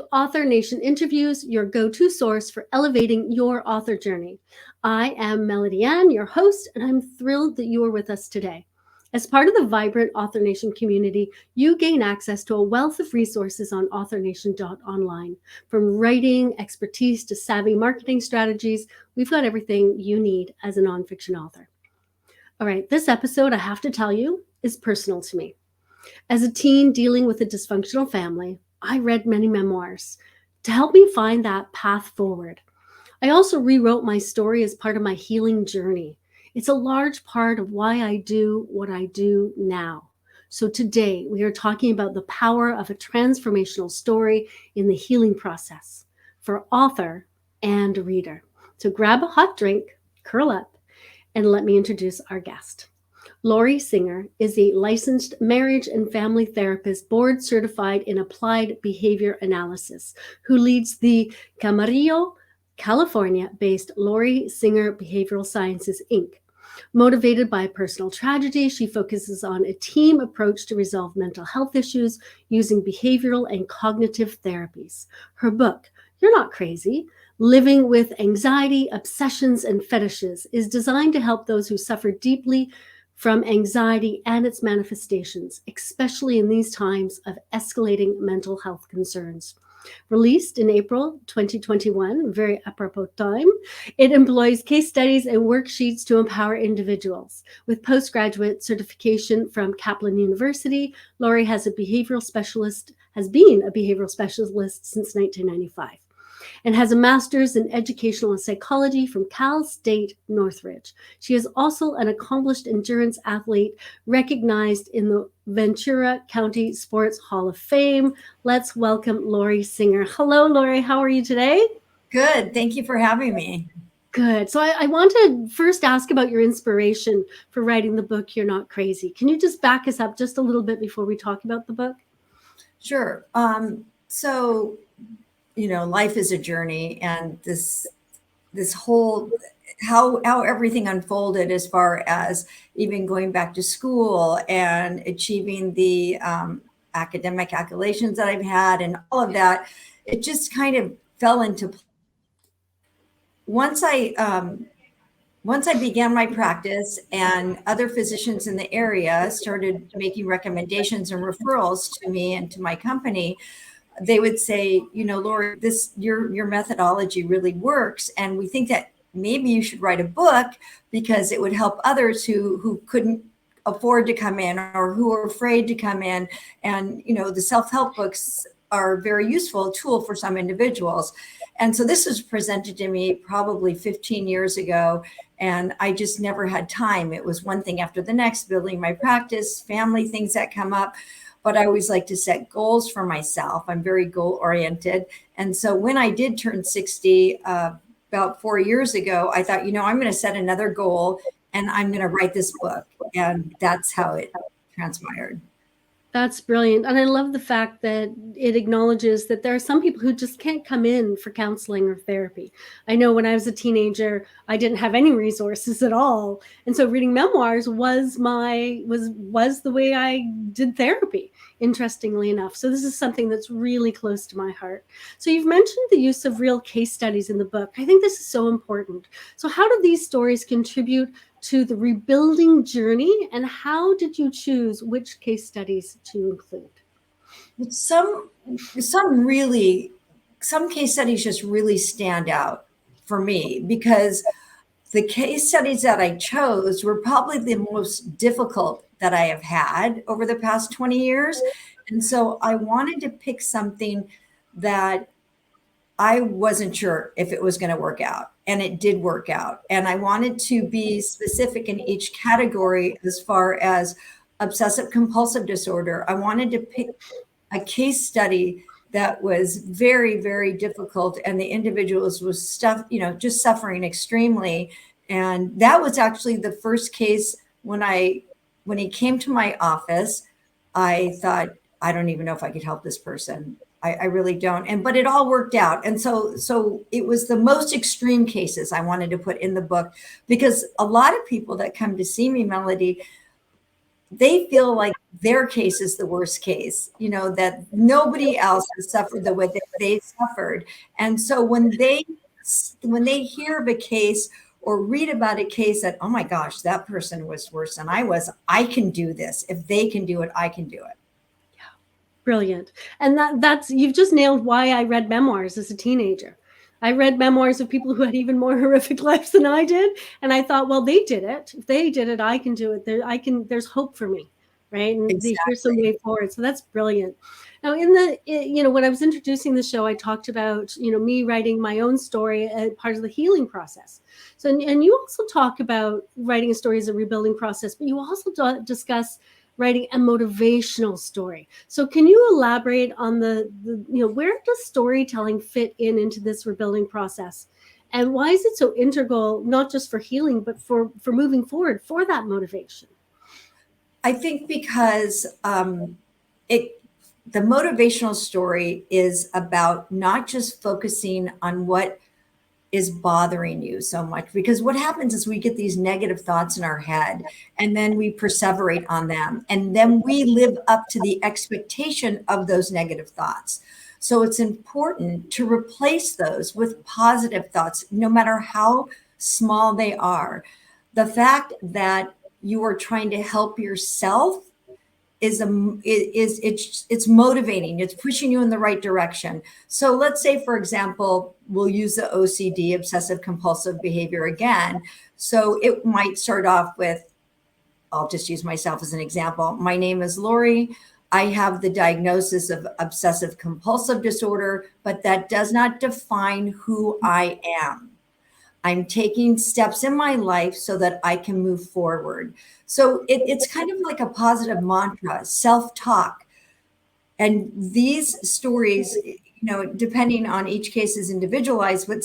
to Author Nation Interviews, your go-to source for elevating your author journey. I am Melody Ann, your host, and I'm thrilled that you are with us today. As part of the vibrant Author Nation community, you gain access to a wealth of resources on authornation.online. From writing expertise to savvy marketing strategies, we've got everything you need as a nonfiction author. All right, this episode, I have to tell you, is personal to me. As a teen dealing with a dysfunctional family, I read many memoirs to help me find that path forward. I also rewrote my story as part of my healing journey. It's a large part of why I do what I do now. So today we are talking about the power of a transformational story in the healing process for author and reader. So grab a hot drink, curl up, and let me introduce our guest. Laurie Singer is a licensed marriage and family therapist, board certified in applied behavior analysis, who leads the Camarillo, California-based Laurie Singer Behavioral Sciences, Inc. Motivated by personal tragedy, she focuses on a team approach to resolve mental health issues using behavioral and cognitive therapies. Her book, You're Not Crazy, Living with Anxiety, Obsessions, and Fetishes, is designed to help those who suffer deeply from anxiety and its manifestations, especially in these times of escalating mental health concerns. Released in April 2021, very apropos time, it employs case studies and worksheets to empower individuals. With postgraduate certification from Kaplan University, Laurie has been a behavioral specialist since 1995. And has a master's in educational and psychology from Cal State Northridge. She is also an accomplished endurance athlete recognized in the Ventura County Sports Hall of Fame. Let's welcome Laurie Singer. Hello, Laurie. How are you today? Good. Thank you for having me. Good. So I want to first ask about your inspiration for writing the book, You're Not Crazy. Can you just back us up just a little bit before we talk about the book? Sure. Life is a journey, and this whole how everything unfolded as far as even going back to school and achieving the academic accolades that I've had and all of that, it just kind of fell into place. Once I began my practice and other physicians in the area started making recommendations and referrals to me and to my company, they would say, Laurie, your methodology really works. And we think that maybe you should write a book because it would help others who couldn't afford to come in or who are afraid to come in. And, the self-help books are a very useful tool for some individuals. And so this was presented to me probably 15 years ago. And I just never had time. It was one thing after the next, building my practice, family things that come up. But I always like to set goals for myself. I'm very goal oriented. And so when I did turn 60 about 4 years ago, I thought, I'm going to set another goal and I'm going to write this book. And that's how it transpired. That's brilliant. And I love the fact that it acknowledges that there are some people who just can't come in for counseling or therapy. I know when I was a teenager, I didn't have any resources at all. And so reading memoirs was the way I did therapy, interestingly enough. So this is something that's really close to my heart. So you've mentioned the use of real case studies in the book. I think this is so important. So how do these stories contribute to the rebuilding journey, and how did you choose which case studies to include? Some case studies just really stand out for me because the case studies that I chose were probably the most difficult that I have had over the past 20 years. And so I wanted to pick something that I wasn't sure if it was going to work out, and it did work out. And I wanted to be specific in each category as far as obsessive compulsive disorder. I wanted to pick a case study that was very, very difficult, and the individuals was just suffering extremely. And that was actually the first case when he came to my office, I thought, I don't even know if I could help this person. I really don't. But it all worked out. And so it was the most extreme cases I wanted to put in the book, because a lot of people that come to see me, Melody, they feel like their case is the worst case, that nobody else has suffered the way that they suffered. And so when they hear of a case or read about a case that, oh my gosh, that person was worse than I was, I can do this. If they can do it, I can do it. Brilliant. And that's you've just nailed why I read memoirs as a teenager. I read memoirs of people who had even more horrific lives than I did, and I thought, well, they did it. If they did it, I can do it. There's hope for me, right? And here's some Exactly. way forward. So that's brilliant. Now, when I was introducing the show, I talked about me writing my own story as part of the healing process. So, and you also talk about writing a story as a rebuilding process, but you also discuss writing a motivational story. So can you elaborate on the where does storytelling fit into this rebuilding process? And why is it so integral, not just for healing, but for moving forward for that motivation? I think because it the motivational story is about not just focusing on what is bothering you so much, because what happens is we get these negative thoughts in our head and then we perseverate on them and then we live up to the expectation of those negative thoughts. So it's important to replace those with positive thoughts, no matter how small they are. The fact that you are trying to help yourself it's motivating, it's pushing you in the right direction. So let's say, for example, we'll use the OCD, obsessive compulsive behavior again. So it might start off with, I'll just use myself as an example. My name is Laurie. I have the diagnosis of obsessive compulsive disorder, but that does not define who I am. I'm taking steps in my life so that I can move forward. So it's kind of like a positive mantra, self-talk. And these stories, depending on each case is individualized, but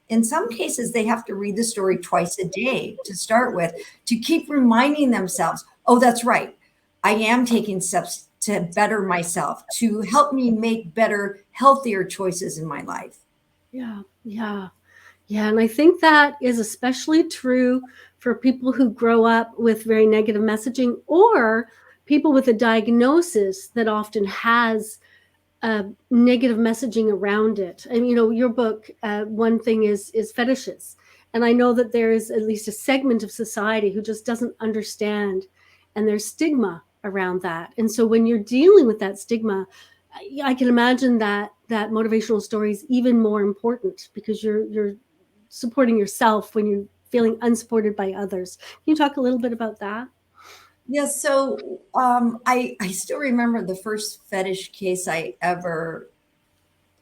in some cases, they have to read the story twice a day to start with, to keep reminding themselves, oh, that's right. I am taking steps to better myself, to help me make better, healthier choices in my life. Yeah, yeah. Yeah, and I think that is especially true for people who grow up with very negative messaging, or people with a diagnosis that often has negative messaging around it. And your book, one thing is fetishes, and I know that there is at least a segment of society who just doesn't understand, and there's stigma around that. And so when you're dealing with that stigma, I can imagine that motivational story is even more important, because you're supporting yourself when you're feeling unsupported by others. Can you talk a little bit about that? Yes, so I still remember the first fetish case I ever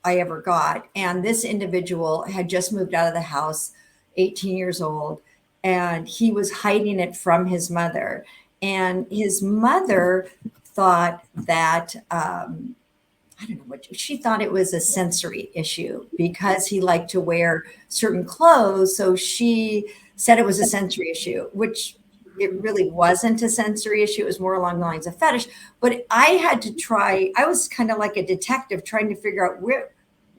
got, and this individual had just moved out of the house, 18 years old, and he was hiding it from his mother. And his mother thought that I don't know what she thought, it was a sensory issue because he liked to wear certain clothes. So she said it was a sensory issue, which it really wasn't a sensory issue. It was more along the lines of fetish. But I had to try, I was kind of like a detective trying to figure out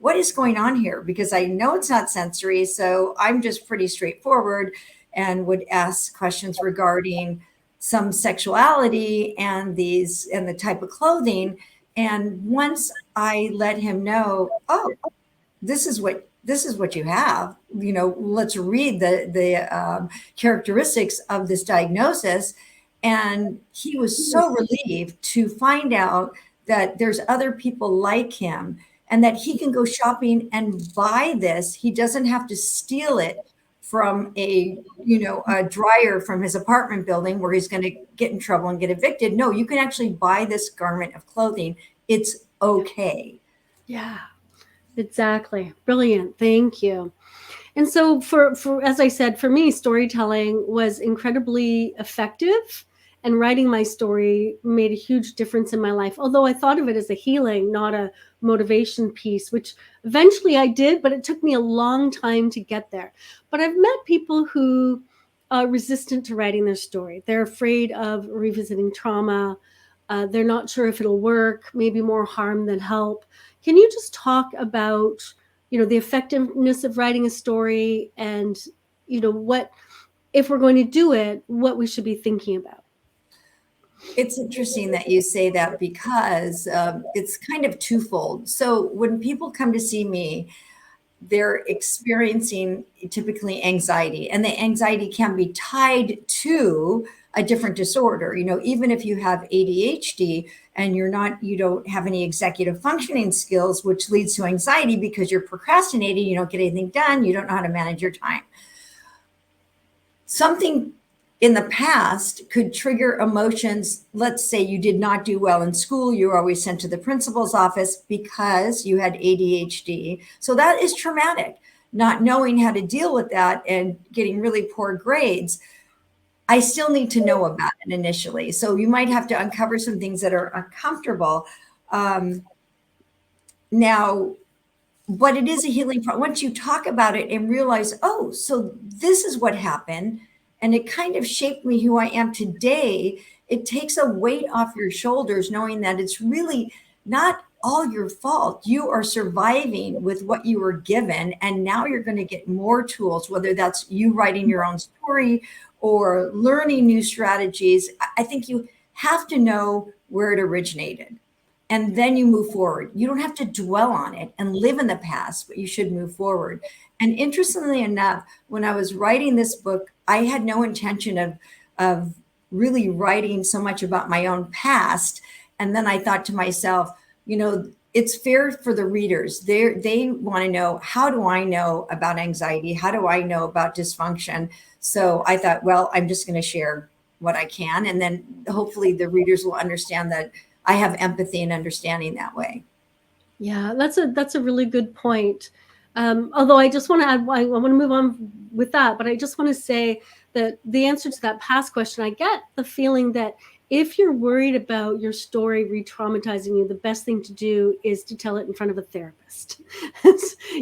what is going on here, because I know it's not sensory. So I'm just pretty straightforward and would ask questions regarding some sexuality and the type of clothing. And once I let him know, oh, this is what you have, let's read the characteristics of this diagnosis. And he was so relieved to find out that there's other people like him and that he can go shopping and buy this. He doesn't have to steal it from a dryer from his apartment building where he's going to get in trouble and get evicted. No, you can actually buy this garment of clothing. It's okay. Yeah, exactly. Brilliant. Thank you. And so for as I said, for me, storytelling was incredibly effective, and writing my story made a huge difference in my life. Although I thought of it as a healing, not a motivation piece, which eventually I did, but it took me a long time to get there. But I've met people who are resistant to writing their story. They're afraid of revisiting trauma. They're not sure if it'll work, maybe more harm than help. Can you just talk about the effectiveness of writing a story, and what, if we're going to do it, what we should be thinking about? It's interesting that you say that because it's kind of twofold. So when people come to see me, they're experiencing typically anxiety, and the anxiety can be tied to a different disorder. You know, even if you have ADHD and you don't have any executive functioning skills, which leads to anxiety because you're procrastinating, you don't get anything done, you don't know how to manage your time. Something in the past could trigger emotions. Let's say you did not do well in school. You were always sent to the principal's office because you had ADHD. So that is traumatic. Not knowing how to deal with that and getting really poor grades, I still need to know about it initially. So you might have to uncover some things that are uncomfortable. Now, but it is a healing process. Once you talk about it and realize, oh, so this is what happened, and it kind of shaped me who I am today, it takes a weight off your shoulders knowing that it's really not all your fault. You are surviving with what you were given, and now you're going to get more tools, whether that's you writing your own story or learning new strategies. I think you have to know where it originated, and then you move forward. You don't have to dwell on it and live in the past, but you should move forward. And interestingly enough, when I was writing this book, I had no intention of really writing so much about my own past. And then I thought to myself, you know, it's fair for the readers. They want to know, how do I know about anxiety? How do I know about dysfunction? So I thought, well, I'm just going to share what I can. And then hopefully the readers will understand that I have empathy and understanding that way. Yeah, that's a really good point. Although I just want to add, I want to move on with that, but I just want to say that the answer to that past question, I get the feeling that if you're worried about your story re-traumatizing you, the best thing to do is to tell it in front of a therapist,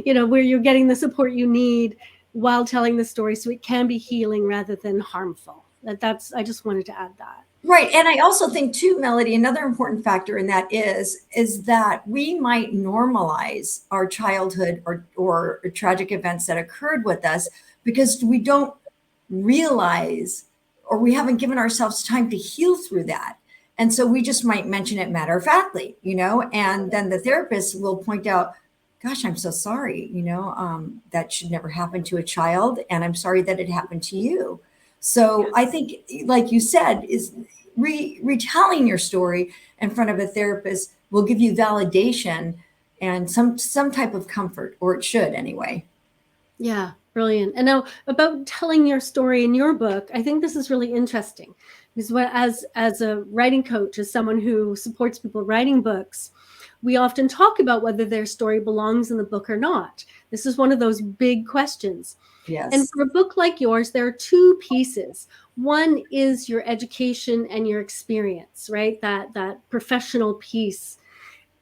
you know, where you're getting the support you need while telling the story, so it can be healing rather than harmful. I just wanted to add that. Right. And I also think too, Melody, another important factor in that is that we might normalize our childhood or tragic events that occurred with us because we don't realize, or we haven't given ourselves time to heal through that. And so we just might mention it matter of factly, you know, and then the therapist will point out, gosh, I'm so sorry, you know, that should never happen to a child. And I'm sorry that it happened to you. So I think, like you said, is retelling your story in front of a therapist will give you validation and some type of comfort, or it should anyway. Yeah, brilliant. And now about telling your story in your book, I think this is really interesting because as a writing coach, as someone who supports people writing books, we often talk about whether their story belongs in the book or not. This is one of those big questions. And Yes. for a book like yours, there are two pieces. One is your education and your experience, right? That professional piece.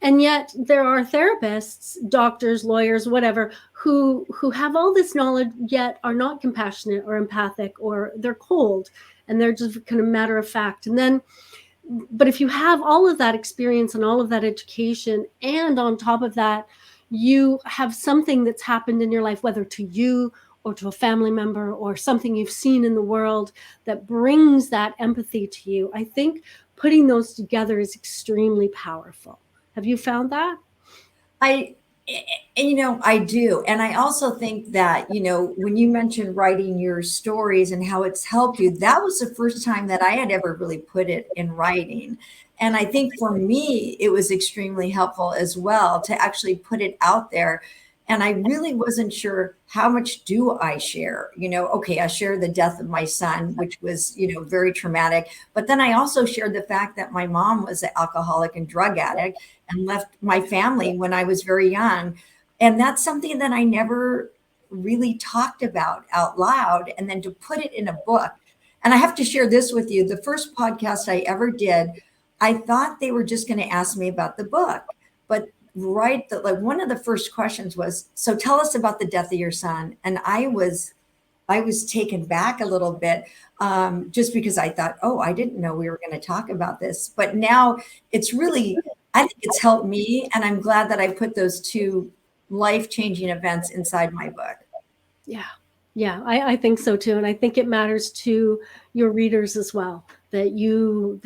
And yet there are therapists, doctors, lawyers, whatever, who have all this knowledge yet are not compassionate or empathic, or they're cold and they're just kind of matter of fact. And then, but if you have all of that experience and all of that education, and on top of that, you have something that's happened in your life, whether to you or to a family member or something you've seen in the world that brings that empathy to you, I think putting those together is extremely powerful. Have you found that? I, you know, I do. And I also think that, you know, when you mentioned writing your stories and how it's helped you, that was the first time that I had ever really put it in writing. And I think for me, it was extremely helpful as well to actually put it out there. And I really wasn't sure, how much do I share? You know, okay, I shared the death of my son, which was, you know, very traumatic. But then I also shared the fact that my mom was an alcoholic and drug addict and left my family when I was very young. And that's something that I never really talked about out loud. And then to put it in a book. And I have to share this with you. The first podcast I ever did, I thought they were just going to ask me about the book. But like one of the first questions was, so tell us about the death of your son. And I was taken back a little bit, just because I thought, oh, I didn't know we were going to talk about this. But now it's really, I think it's helped me. And I'm glad that I put those two life-changing events inside my book. Yeah. Yeah, I think so too, and I think it matters to your readers as well, that you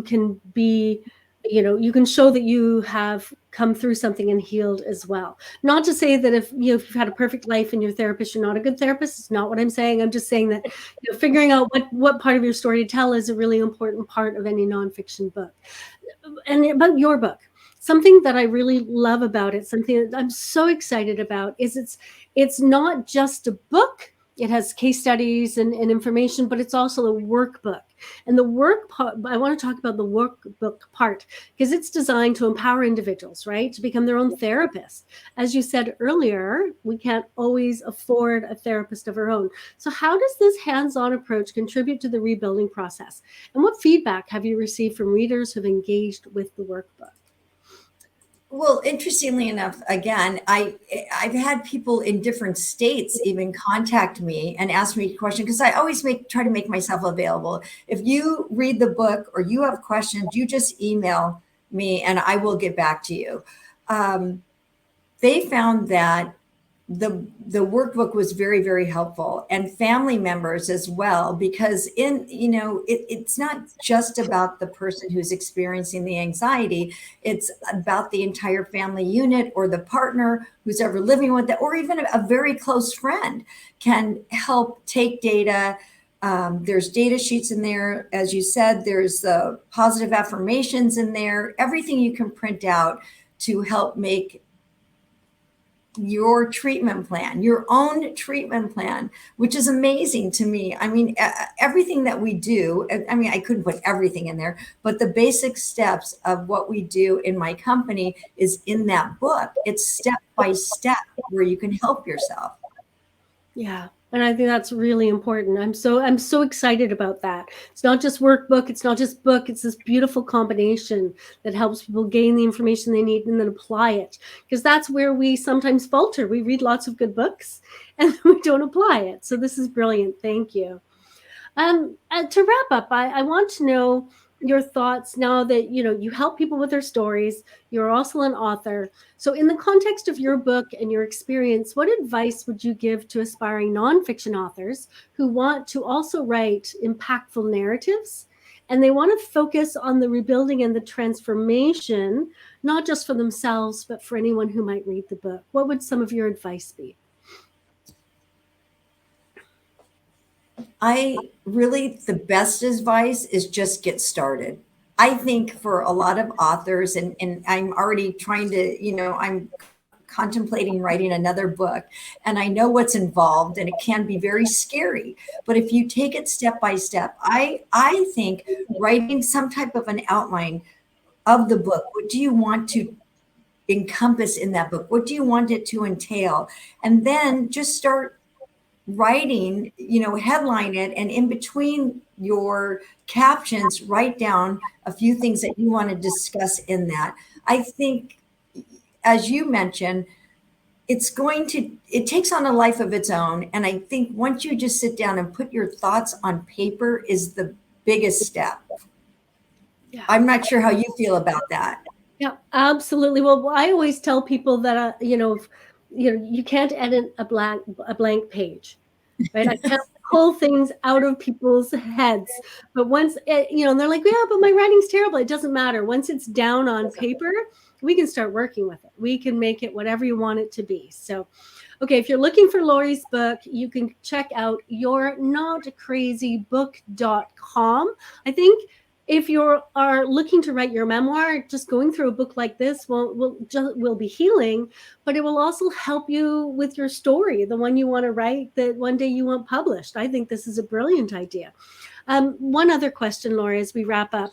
can be, you can show that you have come through something and healed as well. Not to say that if you've had a perfect life and your therapist, you're not a good therapist. It's not what I'm saying. I'm just saying that figuring out what part of your story to tell is a really important part of any nonfiction book. And about your book, something that I really love about it, something that I'm so excited about, is it's not just a book. It has case studies and information, but it's also a workbook. And the work part, I want to talk about the workbook part because it's designed to empower individuals, right, to become their own therapist. As you said earlier, we can't always afford a therapist of our own. So, how does this hands on approach contribute to the rebuilding process? And what feedback have you received from readers who've engaged with the workbook? Well, interestingly enough, again, I've had people in different states even contact me and ask me a question because I always try to make myself available. If you read the book or you have questions, you just email me and I will get back to you. Um, they found that the workbook was very, very helpful, and family members as well, because it's not just about the person who's experiencing the anxiety. It's about the entire family unit or the partner who's ever living with it, or even a very close friend can help take data. There's data sheets in there, as you said. There's the positive affirmations in there, everything you can print out to help make your treatment plan, your own treatment plan, which is amazing to me. I mean, everything that we do, I mean, I couldn't put everything in there, but the basic steps of what we do in my company is in that book. It's step by step where you can help yourself. Yeah. And I think that's really important. I'm so excited about that. It's not just workbook, it's not just book, it's this beautiful combination that helps people gain the information they need and then apply it. Because that's where we sometimes falter. We read lots of good books and we don't apply it. So this is brilliant. Thank you. To wrap up, I want to know your thoughts now that you help people with their stories. You're also an author. So, in the context of your book and your experience, what advice would you give to aspiring nonfiction authors who want to also write impactful narratives? And they want to focus on the rebuilding and the transformation, not just for themselves, but for anyone who might read the book. What would some of your advice be? The best advice is just get started. I think for a lot of authors, and I'm already trying to, I'm contemplating writing another book, and I know what's involved and it can be very scary. But if you take it step by step, I think writing some type of an outline of the book. What do you want to encompass in that book? What do you want it to entail? And then just start writing, headline it, and in between your captions, write down a few things that you want to discuss in that. I think, as you mentioned, it takes on a life of its own. And I think once you just sit down and put your thoughts on paper is the biggest step. Yeah. I'm not sure how you feel about that. Yeah, absolutely. Well, I always tell people that you can't edit a blank page, right? I can't pull things out of people's heads. But once and they're like, yeah, but my writing's terrible. It doesn't matter. Once it's down on paper, we can start working with it. We can make it whatever you want it to be. So, okay, if you're looking for Laurie's book, you can check out yournotcrazybook.com. I think if you are looking to write your memoir, just going through a book like this will be healing, but it will also help you with your story, the one you want to write that one day you want published. I think this is a brilliant idea. One other question, Laurie, as we wrap up.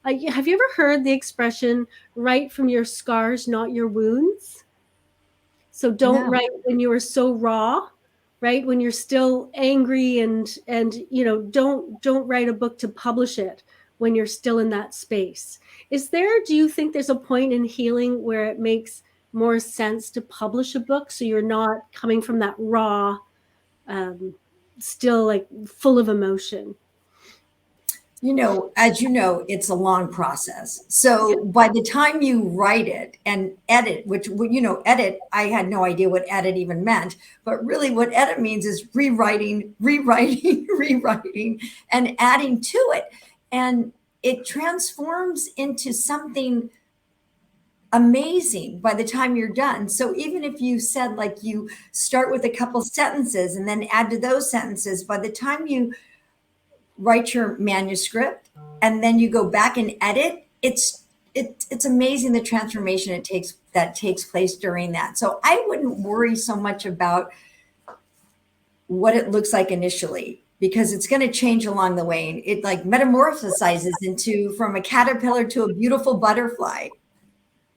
Have you ever heard the expression, write from your scars, not your wounds? So don't No. write when you are so raw, right? When you're still angry and don't write a book to publish it when you're still in that space. Do you think there's a point in healing where it makes more sense to publish a book so you're not coming from that raw, still like full of emotion? As you know, it's a long process. So by the time you write it and edit, which, edit, I had no idea what edit even meant, but really what edit means is rewriting, rewriting, rewriting, and adding to it. And it transforms into something amazing by the time you're done. So even if you said like you start with a couple sentences and then add to those sentences, by the time you write your manuscript and then you go back and edit, it's amazing the transformation that takes place during that. So I wouldn't worry so much about what it looks like initially, because it's going to change along the way. It like metamorphosizes into from a caterpillar to a beautiful butterfly.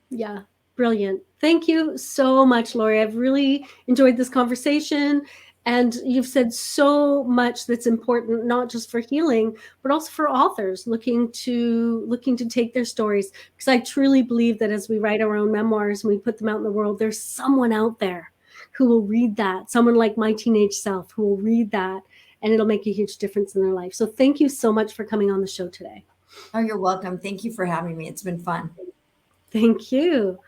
Yeah, brilliant. Thank you so much, Laurie. I've really enjoyed this conversation. And you've said so much that's important, not just for healing, but also for authors looking to take their stories. Because I truly believe that as we write our own memoirs and we put them out in the world, there's someone out there who will read that, someone like my teenage self who will read that, and it'll make a huge difference in their life. So thank you so much for coming on the show today. Oh, you're welcome. Thank you for having me. It's been fun. Thank you.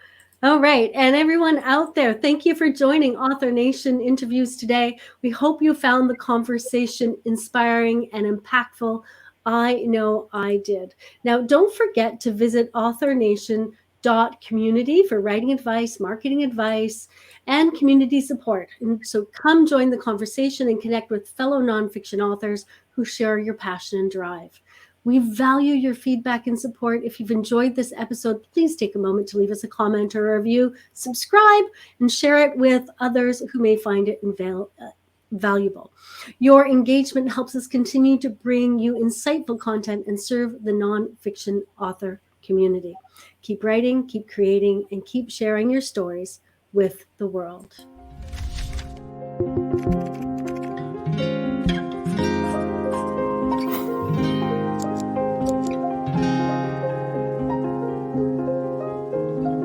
All right. And everyone out there, thank you for joining Author Nation interviews today. We hope you found the conversation inspiring and impactful. I know I did. Now, don't forget to visit authornation.community for writing advice, marketing advice, and community support. And so come join the conversation and connect with fellow nonfiction authors who share your passion and drive. We value your feedback and support. If you've enjoyed this episode, please take a moment to leave us a comment or a review, subscribe, and share it with others who may find it valuable. Your engagement helps us continue to bring you insightful content and serve the nonfiction author community. Keep writing, keep creating, and keep sharing your stories with the world.